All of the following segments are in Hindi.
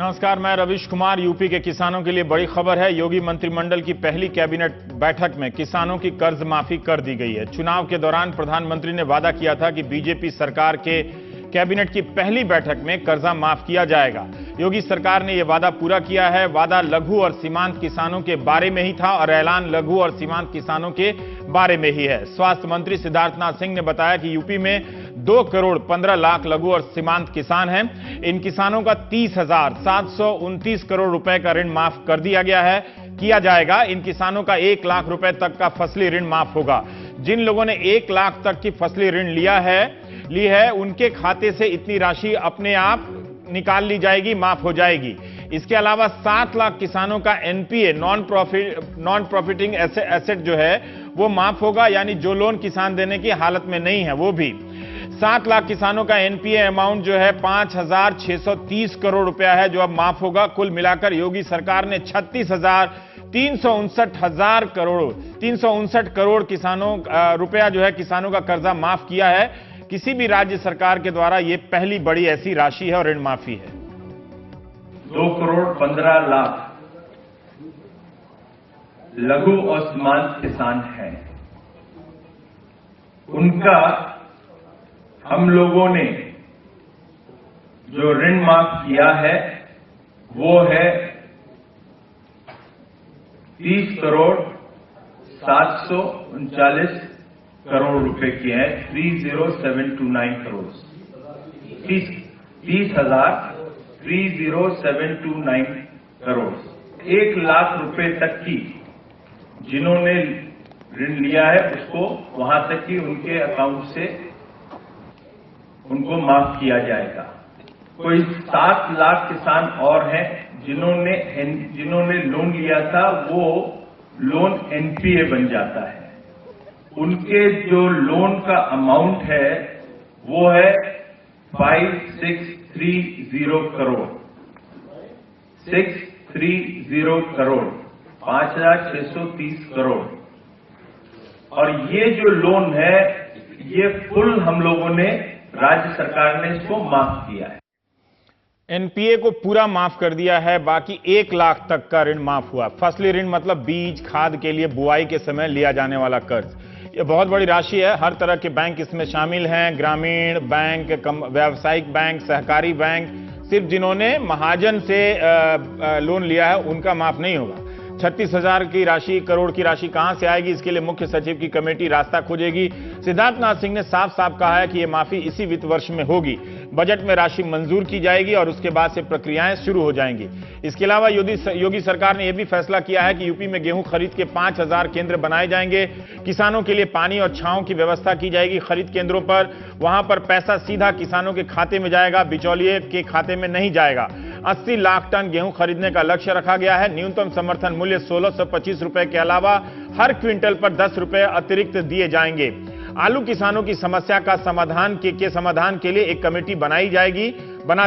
नमस्कार, मैं रविश कुमार। यूपी के किसानों के लिए बड़ी खबर है। योगी मंत्रिमंडल की पहली कैबिनेट बैठक में किसानों की कर्ज माफी कर दी गई है। चुनाव के दौरान प्रधानमंत्री ने वादा किया था कि बीजेपी सरकार के कैबिनेट की पहली बैठक में कर्जा माफ किया जाएगा। योगी सरकार ने यह वादा पूरा किया है। वादा लघु और सीमांत किसानों के बारे में ही था और ऐलान लघु और सीमांत किसानों के बारे में ही है। स्वास्थ्य मंत्री सिद्धार्थनाथ सिंह ने बताया कि यूपी में 2 करोड़ 15 लाख लघु और सीमांत किसान हैं। इन किसानों का 30,729 करोड़ रुपए का ऋण माफ कर दिया गया है, किया जाएगा। इन किसानों का 1 लाख रुपए तक का फसली ऋण माफ होगा। जिन लोगों ने 1 लाख तक की फसली ऋण ली है उनके खाते से इतनी राशि अपने आप निकाल ली जाएगी, माफ हो जाएगी। इसके अलावा 7 लाख किसानों का एनपीए नॉन प्रॉफिटिंग एसेट जो है वो माफ होगा, यानी जो लोन किसान देने की हालत में नहीं है वो भी। 7 लाख किसानों का एनपीए अमाउंट जो है 5,630 करोड़ रुपया है जो अब माफ होगा। कुल मिलाकर योगी सरकार ने 359 करोड़ किसानों रुपया जो है किसानों का कर्जा माफ किया है। किसी भी राज्य सरकार के द्वारा यह पहली बड़ी ऐसी राशि है और ऋण माफी है। 2 करोड़ 15 लाख लघु और सीमांत किसान हैं। उनका हम लोगों ने जो ऋण माफ किया है वो है 30 करोड़ 739 करोड़ रुपए की है। 30,729 करोड़ 30,729 करोड़ 1 लाख रुपए तक की जिन्होंने ऋण लिया है उसको वहां तक की उनके अकाउंट से उनको माफ किया जाएगा। कोई 7 लाख किसान और हैं जिन्होंने लोन लिया था, वो लोन एनपीए बन जाता है। उनके जो लोन का अमाउंट है वो है 5630 करोड़ 630 करोड़ 5,630 करोड़। और ये जो लोन है ये फुल हम लोगों ने राज्य सरकार ने इसको माफ किया है। एनपीए को पूरा माफ कर दिया है। बाकी 1 लाख तक का ऋण माफ हुआ। फसली ऋण मतलब बीज खाद के लिए बुआई के समय लिया जाने वाला कर्ज। यह बहुत बड़ी राशि है। हर तरह के बैंक इसमें शामिल हैं। ग्रामीण बैंक, व्यावसायिक बैंक, सहकारी बैंक। सिर्फ जिन्होंने महाजन से लोन लिया है उनका माफ नहीं होगा। 36,000 करोड़ की राशि कहां से आएगी, इसके लिए मुख्य सचिव की कमेटी रास्ता खोजेगी। सिद्धार्थनाथ सिंह ने साफ साफ कहा है कि यह माफी इसी वित्त वर्ष में होगी। बजट में राशि मंजूर की जाएगी और उसके बाद से प्रक्रियाएं शुरू हो जाएंगी। इसके अलावा योगी सरकार ने यह भी फैसला किया है कि यूपी में गेहूं खरीद के 5,000 केंद्र बनाए जाएंगे। किसानों के लिए पानी और छांव की व्यवस्था की जाएगी खरीद केंद्रों पर। वहां पर पैसा सीधा किसानों के खाते में जाएगा, बिचौलिए के खाते में नहीं जाएगा। 80 लाख टन गेहूं खरीदने का लक्ष्य रखा गया है। न्यूनतम समर्थन मूल्य 1,625 रुपए के अलावा हर क्विंटल पर 10 रुपए अतिरिक्त दिए जाएंगे। आलू किसानों की समस्या का समाधान के लिए एक कमेटी बना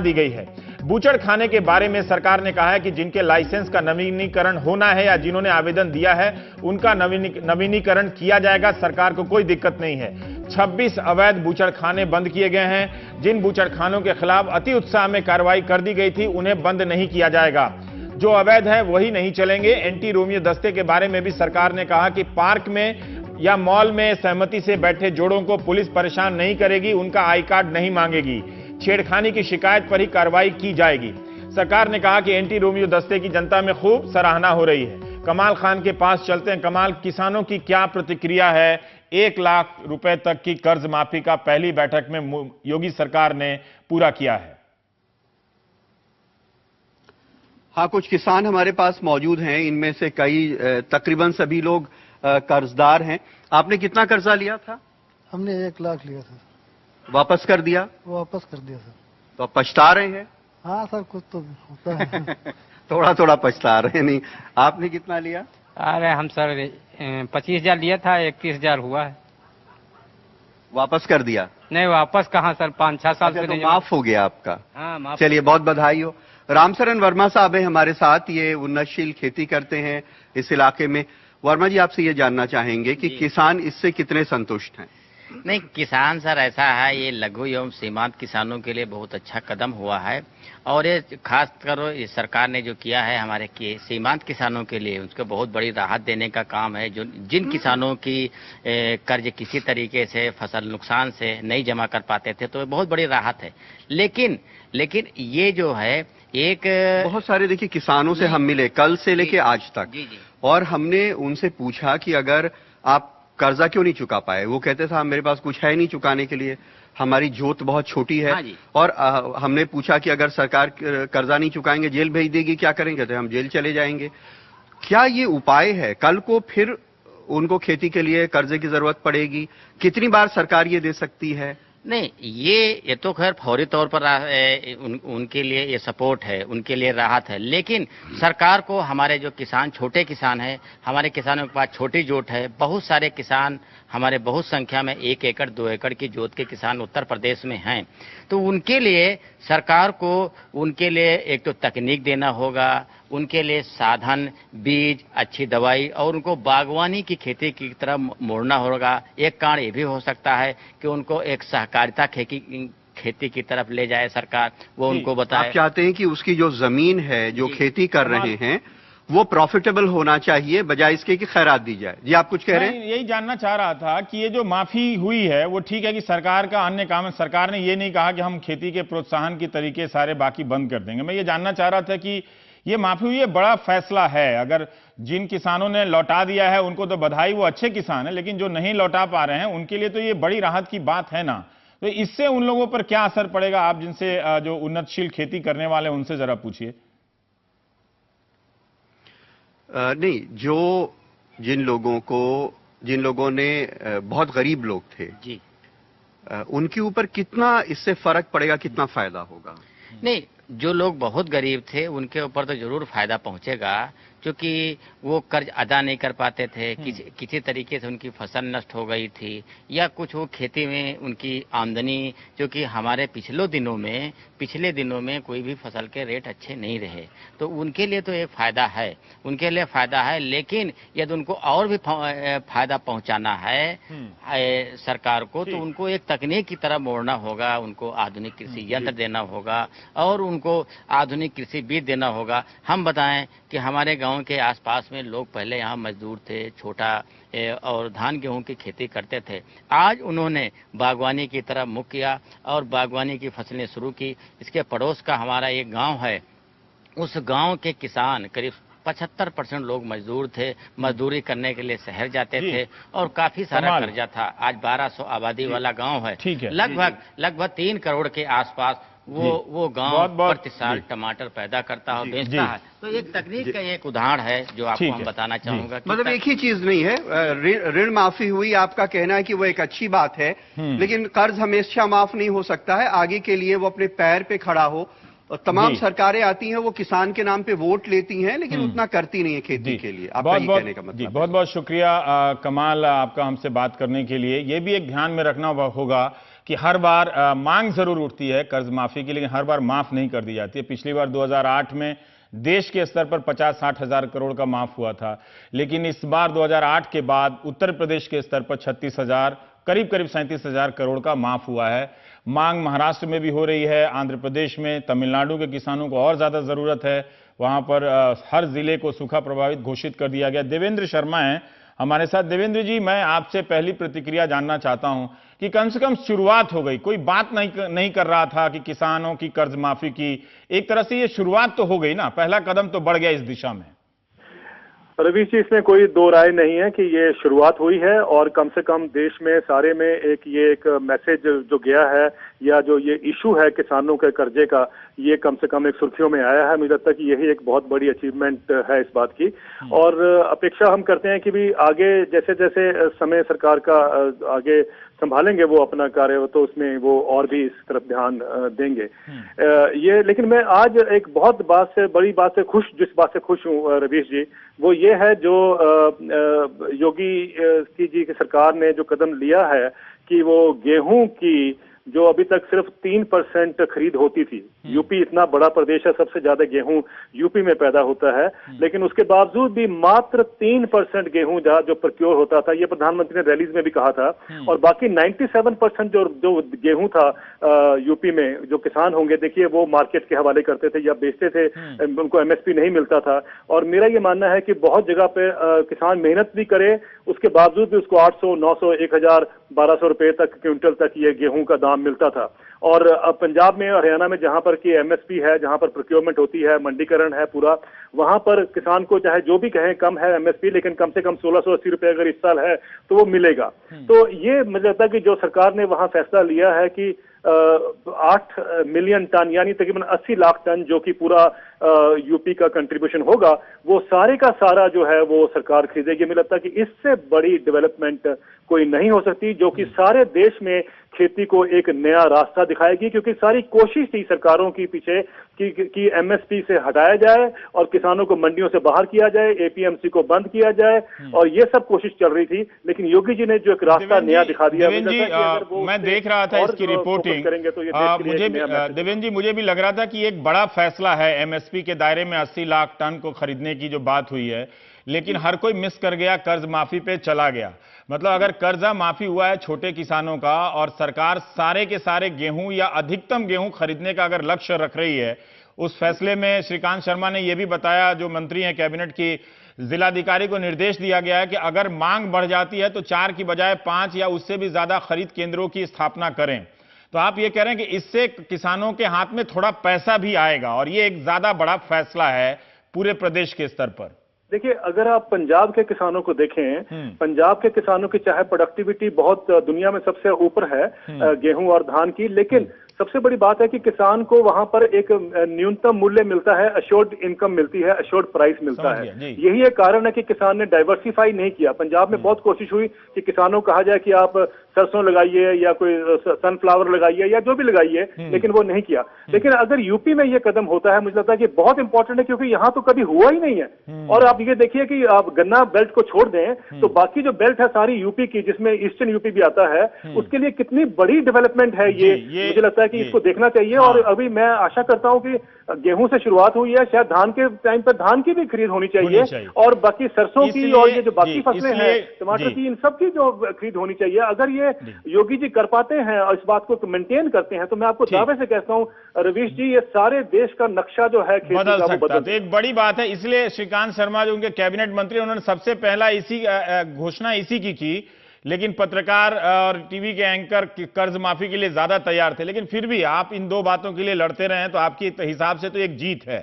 दी गई है। बूचड़ खाने के बारे में सरकार ने कहा है कि जिनके लाइसेंस का नवीनीकरण होना है या जिन्होंने आवेदन दिया है उनका नवीनीकरण किया जाएगा। सरकार को कोई दिक्कत नहीं है। 26 अवैध बूचड़खाने बंद किए गए हैं। जिन बूचड़खानों के खिलाफ अति उत्साह में कार्रवाई कर दी गई थी उन्हें बंद नहीं किया जाएगा। जो अवैध है वही नहीं चलेंगे। एंटी रोमियो दस्ते के बारे में भी सरकार ने कहा कि पार्क में या मॉल में सहमति से बैठे जोड़ों को पुलिस परेशान नहीं करेगी, उनका आई कार्ड नहीं मांगेगी। छेड़खानी की शिकायत पर ही कार्रवाई की जाएगी। सरकार ने कहा कि एंटी रोमियो दस्ते की जनता में खूब सराहना हो रही है। कमाल खान के पास चलते हैं। कमाल, किसानों की क्या प्रतिक्रिया है? 1 लाख रुपए तक की कर्ज माफी का पहली बैठक में योगी सरकार ने पूरा किया है। हाँ, कुछ किसान हमारे पास मौजूद हैं। इनमें से कई तकरीबन सभी लोग कर्जदार हैं। आपने कितना कर्जा लिया था? हमने 1 लाख लिया था। वापस कर दिया? वापस कर दिया सर। तो आप पछता रहे हैं? हाँ सर, कुछ तो होता है। थोड़ा थोड़ा पछता रहे। नहीं, आपने कितना लिया? अरे हम सर 25,000 लिया था, 31,000 हुआ है। वापस कर दिया? नहीं, वापस कहाँ सर, 5-6 साल से तो माफ हो गया आपका? हाँ, माफ। चलिए, बहुत बधाई हो। रामशरण वर्मा साहब हैं हमारे साथ। ये उन्नतशील खेती करते हैं इस इलाके में। वर्मा जी, आपसे ये जानना चाहेंगे कि किसान इससे कितने संतुष्ट हैं? नहीं, किसान सर ऐसा है, ये लघु एवं सीमांत किसानों के लिए बहुत अच्छा कदम हुआ है। और ये खास कर ये सरकार ने जो किया है हमारे सीमांत किसानों के लिए, उसको बहुत बड़ी राहत देने का काम है। जो जिन किसानों की कर्ज किसी तरीके से फसल नुकसान से नहीं जमा कर पाते थे, तो ये बहुत बड़ी राहत है। लेकिन ये जो है एक बहुत सारे देखिए किसानों से हम मिले कल से लेके आज तक, और हमने उनसे पूछा कि अगर आप कर्जा क्यों नहीं चुका पाए, वो कहते थे मेरे पास कुछ है नहीं चुकाने के लिए, हमारी जोत बहुत छोटी है। हाँ जी। और हमने पूछा कि अगर सरकार कर्जा नहीं चुकाएंगे जेल भेज देगी, क्या करेंगे? कहते हम जेल चले जाएंगे। क्या ये उपाय है? कल को फिर उनको खेती के लिए कर्जे की जरूरत पड़ेगी, कितनी बार सरकार ये दे सकती है? नहीं, ये तो खैर फौरी तौर पर उनके लिए ये सपोर्ट है, उनके लिए राहत है। लेकिन सरकार को हमारे जो किसान, छोटे किसान हैं, हमारे किसानों के पास छोटी जोत है, बहुत सारे किसान हमारे बहुत संख्या में 1 एकड़ 2 एकड़ की जोत के किसान उत्तर प्रदेश में हैं। तो उनके लिए सरकार को उनके लिए एक तो तकनीक देना होगा, उनके लिए साधन, बीज, अच्छी दवाई और उनको बागवानी की खेती की तरफ मोड़ना होगा। एक कारण ये भी हो सकता है कि उनको एक सहकारिता खेती की तरफ ले जाए सरकार, वो उनको बताए। आप चाहते हैं कि उसकी जो जमीन है, जो खेती कर रहे हैं, वो प्रॉफिटेबल होना चाहिए, बजाय इसके कि खैरात दी जाए। जी आप कुछ कह रहे हैं? यही जानना चाह रहा था कि ये जो माफी हुई है वो ठीक है कि सरकार का अन्य काम है, सरकार ने ये नहीं कहा कि हम खेती के प्रोत्साहन के तरीके सारे बाकी बंद कर देंगे। मैं ये जानना चाह रहा था कि ये माफी हुई है, बड़ा फैसला है। अगर जिन किसानों ने लौटा दिया है उनको तो बधाई, वो अच्छे किसान है, लेकिन जो नहीं लौटा पा रहे हैं उनके लिए तो ये बड़ी राहत की बात है ना। तो इससे उन लोगों पर क्या असर पड़ेगा? आप जिनसे जो उन्नतशील खेती करने वाले उनसे जरा पूछिए। नहीं, जिन लोगों ने बहुत गरीब लोग थे जी, उनके ऊपर कितना इससे फर्क पड़ेगा, कितना फायदा होगा? नहीं, जो लोग बहुत गरीब थे उनके ऊपर तो जरूर फायदा पहुंचेगा, क्योंकि वो कर्ज अदा नहीं कर पाते थे, किसी तरीके से उनकी फसल नष्ट हो गई थी, या कुछ वो खेती में उनकी आमदनी, क्योंकि हमारे पिछले दिनों में कोई भी फसल के रेट अच्छे नहीं रहे, तो उनके लिए तो एक फायदा है, उनके लिए फायदा है। लेकिन यदि उनको और भी फायदा पहुंचाना है सरकार को, तो उनको एक तकनीक की तरफ मोड़ना होगा, उनको आधुनिक कृषि यंत्र देना होगा और उनको आधुनिक कृषि बीज देना होगा। हम बताएं कि हमारे गांव के आसपास में लोग पहले यहाँ मजदूर थे, छोटा और धान गेहूं की खेती करते थे। आज उन्होंने बागवानी की तरफ मुख किया और बागवानी की फसलें शुरू की। इसके पड़ोस का हमारा एक गांव है, उस गांव के किसान करीब 75% लोग मजदूर थे, मजदूरी करने के लिए शहर जाते थे और काफी सारा कर्जा था। आज 1200 आबादी वाला गांव है, लगभग 3 करोड़ के आसपास वो गांव प्रति साल टमाटर पैदा करता है, बेचता है। तो एक तकनीक का एक उदाहरण है जो आपको हम बताना चाहूंगा। मतलब एक ही चीज नहीं है, ऋण माफी हुई, आपका कहना है कि वो एक अच्छी बात है, लेकिन कर्ज हमेशा माफ नहीं हो सकता है। आगे के लिए वो अपने पैर पे खड़ा हो। और तमाम सरकारें आती हैं, वो किसान के नाम पे वोट लेती हैं, लेकिन उतना करती नहीं है खेती के लिए। आपका ये कहने का मतलब? बहुत बहुत शुक्रिया कमाल, आपका हमसे बात करने के लिए। ये भी एक ध्यान में रखना होगा कि हर बार मांग जरूर उठती है कर्ज माफी की, लेकिन हर बार माफ नहीं कर दी जाती है। पिछली बार 2008 में देश के स्तर पर 50-60 हजार करोड़ का माफ हुआ था, लेकिन इस बार 2008 के बाद उत्तर प्रदेश के स्तर पर 36,000, करीब 37,000 करोड़ का माफ हुआ है। मांग महाराष्ट्र में भी हो रही है, आंध्र प्रदेश में, तमिलनाडु के किसानों को और ज्यादा जरूरत है। वहां पर हर जिले को सूखा प्रभावित घोषित कर दिया गया। देवेंद्र शर्मा हैं हमारे साथ। देवेंद्र जी, मैं आपसे पहली प्रतिक्रिया जानना चाहता हूं कि कम से कम शुरुआत हो गई, कोई बात नहीं कर रहा था कि किसानों की कर्ज माफी की, एक तरह से ये शुरुआत तो हो गई ना, पहला कदम तो बढ़ गया इस दिशा में। रवीश जी, इसमें कोई दो राय नहीं है कि ये शुरुआत हुई है, और कम से कम देश में सारे में एक मैसेज जो गया है, या जो ये इशू है किसानों के कर्जे का, ये कम से कम एक सुर्खियों में आया है। मुझे लगता है कि यही एक बहुत बड़ी अचीवमेंट है इस बात की, और अपेक्षा हम करते हैं कि भी आगे जैसे जैसे समय सरकार का आगे संभालेंगे वो अपना कार्य, तो उसमें वो और भी इस तरफ ध्यान देंगे। ये लेकिन मैं आज एक बहुत बड़ी बात से जिस बात से खुश हूँ रवीश जी, वो ये है जो योगी जी की सरकार ने जो कदम लिया है कि वो गेहूं की जो अभी तक सिर्फ 3% खरीद होती थी। यूपी इतना बड़ा प्रदेश है, सबसे ज्यादा गेहूं यूपी में पैदा होता है, लेकिन उसके बावजूद भी मात्र 3% गेहूं जो प्रोक्योर होता था, ये प्रधानमंत्री ने रैलीज में भी कहा था। और बाकी 97% जो गेहूं था यूपी में, जो किसान होंगे, देखिए वो मार्केट के हवाले करते थे या बेचते थे, उनको एमएसपी नहीं मिलता था। और मेरा ये मानना है कि बहुत जगह पे किसान मेहनत भी करे, उसके बावजूद भी उसको 800, 900, 1000, 1200 रुपए तक क्विंटल तक ये गेहूं का दाम मिलता था। और अब पंजाब में, हरियाणा में जहां पर की एमएसपी है, जहां पर प्रोक्योरमेंट होती है, मंडीकरण है पूरा, वहां पर किसान को चाहे जो भी कहें कम है एमएसपी, लेकिन कम से कम 1680 रुपए अगर इस साल है तो वो मिलेगा। तो ये मुझे लगता है कि जो सरकार ने वहां फैसला लिया है कि 8 मिलियन टन यानी तकरीबन 80 लाख टन जो कि पूरा यूपी का कंट्रीब्यूशन होगा, वो सारे का सारा जो है वो सरकार खरीदेगी। मुझे लगता है कि इससे बड़ी डेवलपमेंट कोई नहीं हो सकती, जो कि सारे देश में खेती को एक नया रास्ता दिखाएगी, क्योंकि सारी कोशिश थी सरकारों की पीछे कि एमएसपी से हटाया जाए और किसानों को मंडियों से बाहर किया जाए, एपीएमसी को बंद किया जाए, और ये सब कोशिश चल रही थी। लेकिन योगी जी ने जो एक रास्ता नया दिखा दिया, मैं देख रहा था इसकी रिपोर्टिंग करेंगे तो देवेंद्र जी, मुझे भी लग रहा था कि एक बड़ा फैसला है एमएसपी के दायरे में 80 लाख टन को खरीदने की जो बात हुई है, लेकिन हर कोई मिस कर गया, कर्ज माफी पे चला गया। मतलब अगर कर्जा माफी हुआ है छोटे किसानों का और सरकार सारे के सारे गेहूं या अधिकतम गेहूं खरीदने का अगर लक्ष्य रख रही है, उस फैसले में श्रीकांत शर्मा ने यह भी बताया, जो मंत्री हैं कैबिनेट की, जिलाधिकारी को निर्देश दिया गया है कि अगर मांग बढ़ जाती है तो 4 की बजाय 5 या उससे भी ज्यादा खरीद केंद्रों की स्थापना करें। तो आप ये कह रहे हैं कि इससे किसानों के हाथ में थोड़ा पैसा भी आएगा, और ये एक ज्यादा बड़ा फैसला है पूरे प्रदेश के स्तर पर। देखिए, अगर आप पंजाब के किसानों को देखें, पंजाब के किसानों की चाहे प्रोडक्टिविटी बहुत दुनिया में सबसे ऊपर है गेहूं और धान की, लेकिन सबसे बड़ी बात है कि किसान को वहां पर एक न्यूनतम मूल्य मिलता है, अश्योर्ड इनकम मिलती है, अश्योर्ड प्राइस मिलता है। यही एक कारण है कि किसान ने डाइवर्सिफाई नहीं किया। पंजाब में बहुत कोशिश हुई कि किसानों को कहा जाए कि आप सरसों लगाइए या कोई सनफ्लावर लगाइए या जो भी लगाइए, लेकिन वो नहीं किया। लेकिन अगर यूपी में ये कदम होता है, मुझे लगता है कि बहुत इंपॉर्टेंट है, क्योंकि यहाँ तो कभी हुआ ही नहीं है। और आप ये देखिए कि आप गन्ना बेल्ट को छोड़ दें तो बाकी जो बेल्ट है सारी यूपी की, जिसमें ईस्टर्न यूपी भी आता है, उसके लिए कितनी बड़ी डेवलपमेंट है ये मुझे लगता है कि इसको देखना चाहिए। और अभी मैं आशा करता हूं कि गेहूं से शुरुआत हुई है, शायद धान के टाइम पर धान की भी खरीद होनी चाहिए, और बाकी सरसों की और ये जो बाकी फसलें हैं, टमाटर की, इन सब की जो खरीद होनी चाहिए। अगर ये योगी जी कर पाते हैं और इस बात को मेंटेन करते हैं, तो मैं आपको दावे से कहता हूं रवीश जी, ये सारे देश का नक्शा जो है खेती बदल का सकता है। तो एक बड़ी बात है, इसलिए श्रीकांत शर्मा जो उनके कैबिनेट मंत्री, उन्होंने सबसे पहला इसी घोषणा इसी की, लेकिन पत्रकार और टीवी के एंकर कर्ज माफी के लिए ज्यादा तैयार थे। लेकिन फिर भी आप इन दो बातों के लिए लड़ते रहे हैं, तो आपके हिसाब से तो एक जीत है।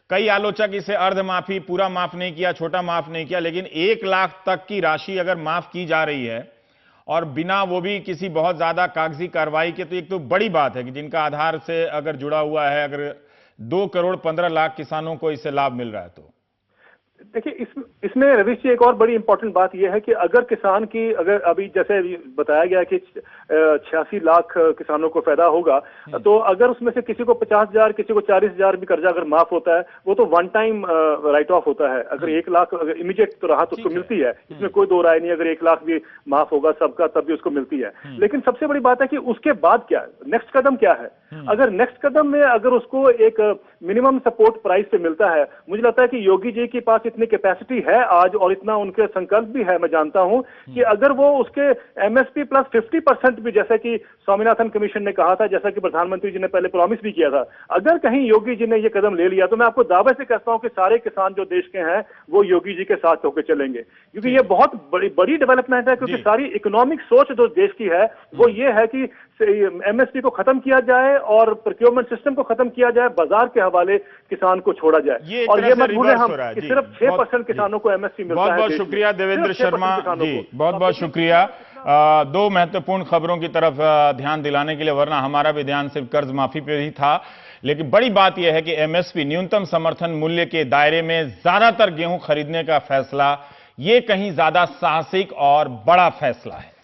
कई आलोचक इसे अर्ध माफी, पूरा माफ नहीं किया, छोटा माफ नहीं किया, लेकिन 1 लाख तक की राशि अगर माफ की जा रही है और बिना वो भी किसी बहुत ज्यादा कागजी कार्रवाई के, तो एक तो बड़ी बात है कि जिनका आधार से अगर जुड़ा हुआ है, अगर 2 करोड़ 15 लाख किसानों को इससे लाभ मिल रहा है। तो देखिए, इसमें रवीश जी एक और बड़ी इंपॉर्टेंट बात यह है कि अगर किसान की, अगर अभी जैसे बताया गया कि 86 लाख किसानों को फायदा होगा, तो अगर उसमें से किसी को 50,000, किसी को 40,000 भी कर्जा अगर माफ होता है, वो तो वन टाइम राइट ऑफ होता है। अगर 1 लाख अगर इमीडिएट तो राहत उसको मिलती है, इसमें कोई दो राय नहीं। अगर 1 लाख भी माफ होगा सबका, तब भी उसको मिलती है। लेकिन सबसे बड़ी बात है कि उसके बाद क्या है, नेक्स्ट कदम क्या है। अगर नेक्स्ट कदम में अगर उसको एक मिनिमम सपोर्ट प्राइस पे मिलता है, मुझे लगता है कि योगी जी के पास इतनी कैपेसिटी है आज, और इतना उनके संकल्प भी है, मैं जानता हूं कि अगर वो उसके एमएसपी प्लस 50% भी, जैसे कि स्वामीनाथन कमीशन ने कहा था, जैसा कि प्रधानमंत्री जी ने पहले प्रॉमिस भी किया था, अगर कहीं योगी जी ने ये कदम ले लिया, तो मैं आपको दावे से कहता हूं कि सारे किसान जो देश के हैं वो योगी जी के साथ होकर चलेंगे। क्योंकि ये बहुत बड़ी डेवलपमेंट है, क्योंकि सारी इकोनॉमिक सोच जो देश की है वो ये है कि एमएसपी को खत्म किया जाए और प्रोक्योरमेंट सिस्टम को खत्म किया जाए, बाजार के हवाले किसान को छोड़ा जाए। और ये मत भूलें हम कि सिर्फ 6% किसानों को एमएसपी मिलता है। बहुत बहुत शुक्रिया देवेंद्र शर्मा जी, बहुत बहुत शुक्रिया। 2 महत्वपूर्ण खबरों की तरफ ध्यान दिलाने के लिए, वरना हमारा भी ध्यान सिर्फ कर्ज माफी पे ही था। लेकिन बड़ी बात यह है कि एमएसपी, न्यूनतम समर्थन मूल्य के दायरे में ज्यादातर गेहूं खरीदने का फैसला, ये कहीं ज्यादा साहसिक और बड़ा फैसला है।